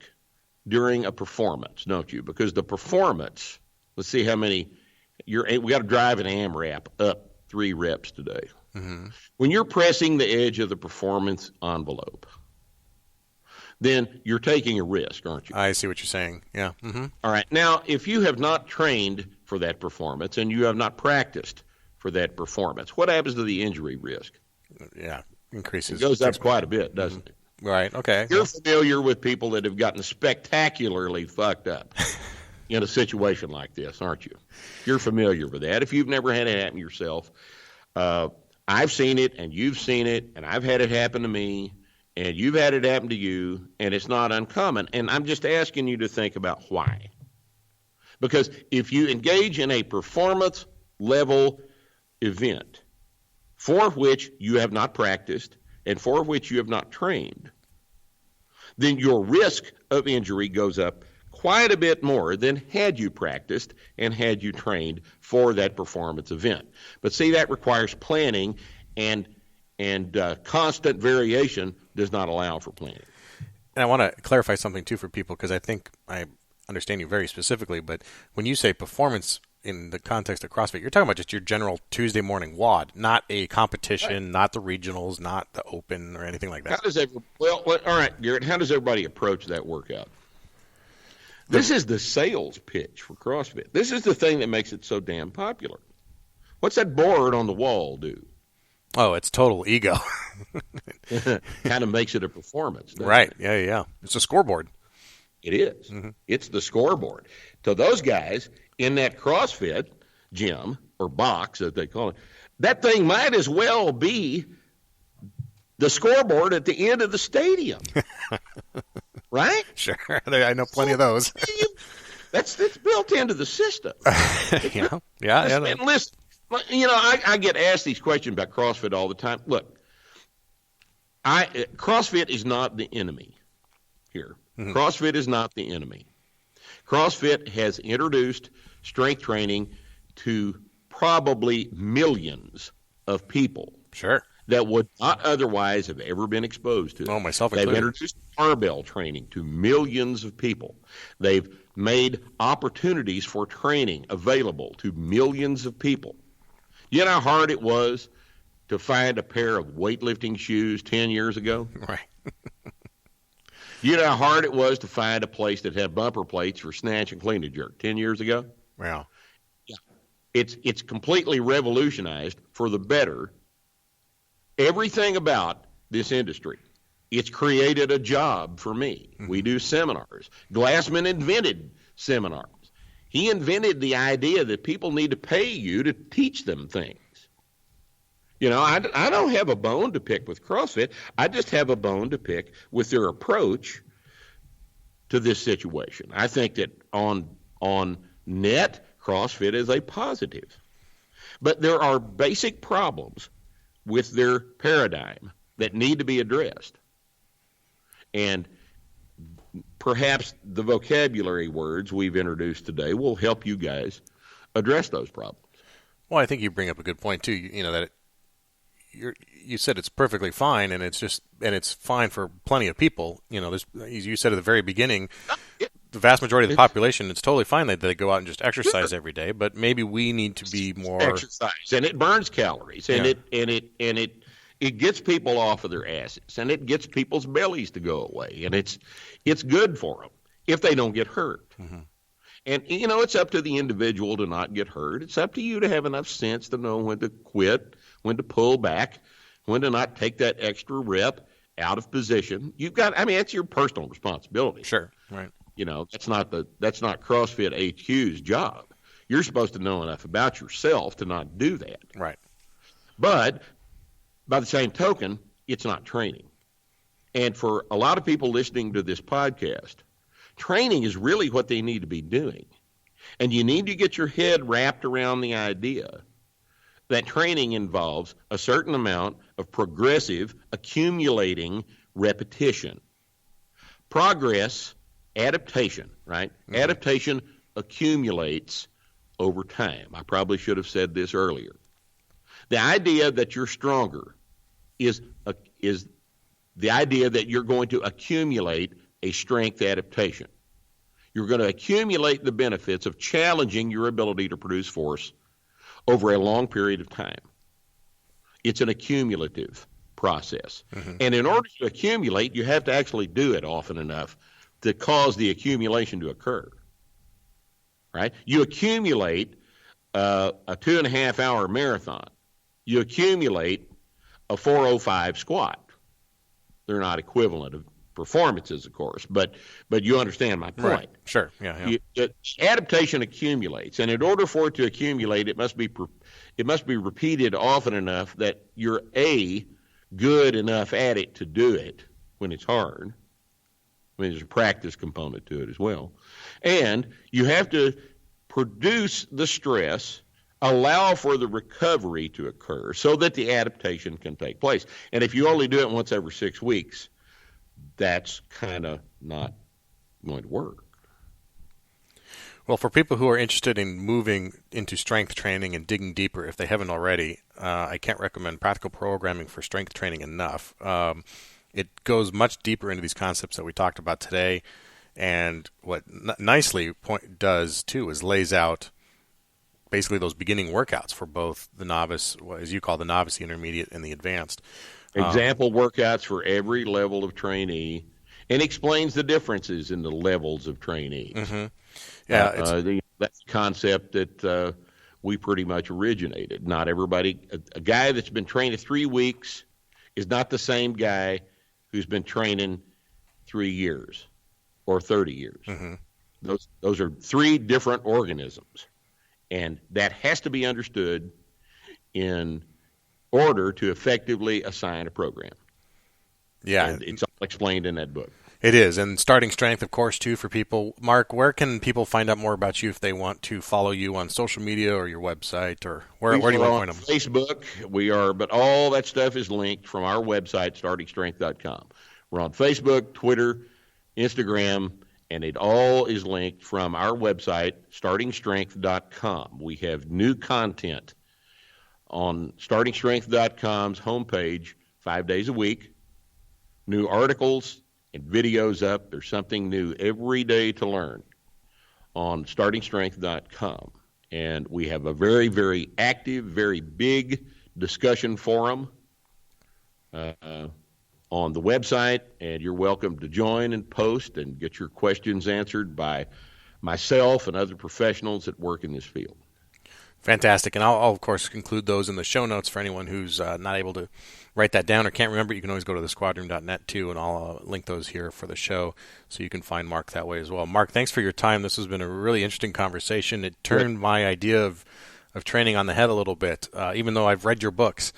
during a performance, don't you? Because the performance, let's see how many we got to drive an AMRAP up 3 reps today. When you're pressing the edge of the performance envelope, then you're taking a risk, aren't you? I see what you're saying. Yeah. All right. Now, if you have not trained for that performance and you have not practiced for that performance, what happens to the injury risk? Yeah, increases. It goes up quite a bit, doesn't it? Right. Okay. You're familiar with people that have gotten spectacularly fucked up in a situation like this, aren't you? You're familiar with that. If you've never had it happen yourself, I've seen it, and you've seen it, and I've had it happen to me, and you've had it happen to you, and it's not uncommon. And I'm just asking you to think about why. Because if you engage in a performance-level event for which you have not practiced and for which you have not trained, then your risk of injury goes up quite a bit more than had you practiced and had you trained for that performance event. But see, that requires planning, and constant variation does not allow for planning. And I want to clarify something too for people, because I think I understand you very specifically, but when you say performance in the context of CrossFit, you're talking about just your general Tuesday morning WOD, not a competition, right, not the regionals, not the open or anything like that. All right, Garrett, how does everybody approach that workout? This is the sales pitch for CrossFit. This is the thing that makes it so damn popular. What's that board on the wall do? Oh, it's total ego. Kind of makes it a performance. Right. It? Yeah. It's a scoreboard. It is. Mm-hmm. It's the scoreboard. So those guys in that CrossFit gym or box, as they call it, that thing might as well be the scoreboard at the end of the stadium. Right? Sure. I know plenty of those. That's built into the system. Yeah. And listen, I get asked these questions about CrossFit all the time. Look, CrossFit is not the enemy here. Mm-hmm. CrossFit is not the enemy. CrossFit has introduced strength training to probably millions of people. Sure. That would not otherwise have ever been exposed to it. Oh, myself included. They've introduced barbell training to millions of people. They've made opportunities for training available to millions of people. You know how hard it was to find a pair of weightlifting shoes 10 years ago? Right. You know how hard it was to find a place that had bumper plates for snatch and clean and jerk 10 years ago? Wow. Yeah. It's completely revolutionized for the better everything about this industry. It's created a job for me. Mm-hmm. We do seminars. Glassman invented seminars. He invented the idea that people need to pay you to teach them things. I don't have a bone to pick with CrossFit. I just have a bone to pick with their approach to this situation. I think that on net, CrossFit is a positive. But there are basic problems with their paradigm that need to be addressed. And perhaps the vocabulary words we've introduced today will help you guys address those problems. Well, I think you bring up a good point too. That you said it's perfectly fine, and it's fine for plenty of people. As you said at the very beginning, the vast majority of the population, it's totally fine that they go out and just exercise every day. But maybe we need to be more exercise, and it burns calories, and it gets people off of their asses, and it gets people's bellies to go away, and it's good for them if they don't get hurt. Mm-hmm. And it's up to the individual to not get hurt. It's up to you to have enough sense to know when to quit, when to pull back, when to not take that extra rep out of position. That's your personal responsibility. Sure, right. That's not CrossFit HQ's job. You're supposed to know enough about yourself to not do that. Right. But by the same token, it's not training. And for a lot of people listening to this podcast, training is really what they need to be doing. And you need to get your head wrapped around the idea that training involves a certain amount of progressive, accumulating repetition. Progress, adaptation, right? Mm-hmm. Adaptation accumulates over time. I probably should have said this earlier. The idea that you're stronger is the idea that you're going to accumulate a strength adaptation. You're going to accumulate the benefits of challenging your ability to produce force over a long period of time. It's an accumulative process. Mm-hmm. And in order to accumulate, you have to actually do it often enough to cause the accumulation to occur. Right? You accumulate a 2.5-hour marathon. You accumulate a 405 squat. They're not equivalent of performances, of course, but you understand my point. Right. Sure. Yeah. Adaptation accumulates, and in order for it to accumulate, it must be repeated often enough that you're good enough at it to do it when it's hard. There's a practice component to it as well, and you have to produce the stress, allow for the recovery to occur so that the adaptation can take place. And if you only do it once every 6 weeks, that's kind of not going to work. Well, for people who are interested in moving into strength training and digging deeper, if they haven't already, I can't recommend Practical Programming for Strength Training enough. It goes much deeper into these concepts that we talked about today, and what nicely does too is lays out basically those beginning workouts for both the novice, as you call the novice, the intermediate, and the advanced. Example workouts for every level of trainee, and explains the differences in the levels of trainees. Mm-hmm. Yeah, that's a concept that we pretty much originated. Not everybody, a guy that's been training 3 weeks is not the same guy who's been training 3 years or 30 years. Mm-hmm. Those are 3 different organisms, and that has to be understood in order to effectively assign a program. Yeah. And it's all explained in that book. It is. And Starting Strength, of course, too, for people. Mark, where can people find out more about you if they want to follow you on social media or your website, or where do you want to point them? Facebook, we are, but all that stuff is linked from our website, startingstrength.com. We're on Facebook, Twitter, Instagram, and it all is linked from our website, startingstrength.com. We have new content on startingstrength.com's homepage 5 days a week, new articles and videos up. There's something new every day to learn on startingstrength.com. And we have a very, very active, very big discussion forum on the website, and you're welcome to join and post and get your questions answered by myself and other professionals that work in this field. Fantastic. And I'll of course, include those in the show notes for anyone who's not able to write that down or can't remember. You can always go to thesquadroom.net, too, and I'll link those here for the show so you can find Mark that way as well. Mark, thanks for your time. This has been a really interesting conversation. It turned my idea of training on the head a little bit. Even though I've read your books,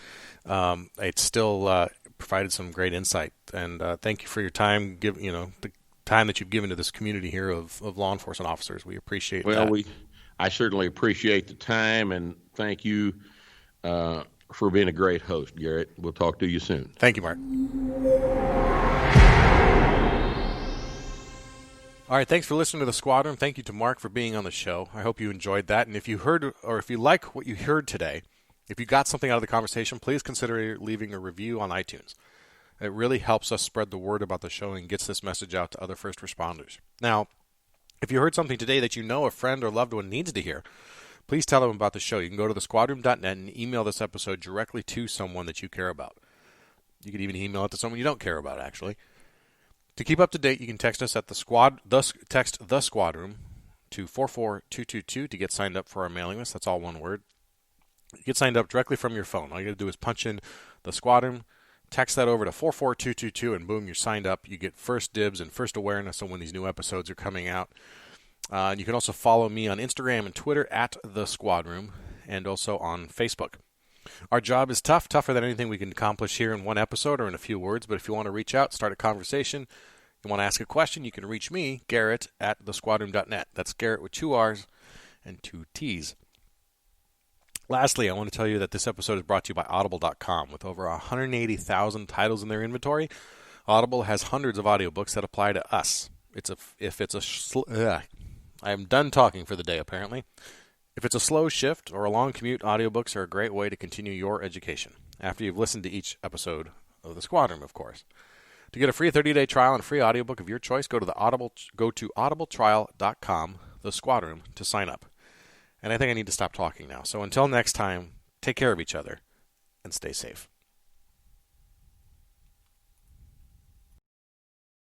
it still provided some great insight. And thank you for your time, the time that you've given to this community here of law enforcement officers. We appreciate that. Well, I certainly appreciate the time, and thank you for being a great host, Garrett. We'll talk to you soon. Thank you, Mark. All right, thanks for listening to The Squadron. Thank you to Mark for being on the show. I hope you enjoyed that. And if you heard, or if you like what you heard today, if you got something out of the conversation, please consider leaving a review on iTunes. It really helps us spread the word about the show and gets this message out to other first responders. Now, if you heard something today that you know a friend or loved one needs to hear, please tell them about the show. You can go to thesquadroom.net and email this episode directly to someone that you care about. You could even email it to someone you don't care about, actually. To keep up to date, you can text us at text the Squadroom to 44222 to get signed up for our mailing list. That's all one word. You get signed up directly from your phone. All you got to do is punch in the Squadron, text that over to 44222, and boom, you're signed up. You get first dibs and first awareness on when these new episodes are coming out. And you can also follow me on Instagram and Twitter at The Squadroom, and also on Facebook. Our job is tougher than anything we can accomplish here in one episode or in a few words, but if you want to reach out, start a conversation, you want to ask a question, you can reach me, Garrett, at thesquadroom.net. That's Garrett with 2 R's and 2 T's. Lastly, I want to tell you that this episode is brought to you by Audible.com. With over 180,000 titles in their inventory, Audible has hundreds of audiobooks that apply to us. I am done talking for the day, apparently. If it's a slow shift or a long commute, audiobooks are a great way to continue your education, after you've listened to each episode of The Squadron, of course. To get a free 30-day trial and a free audiobook of your choice, go to audibletrial.com, The Squadron, to sign up. And I think I need to stop talking now. So until next time, take care of each other and stay safe.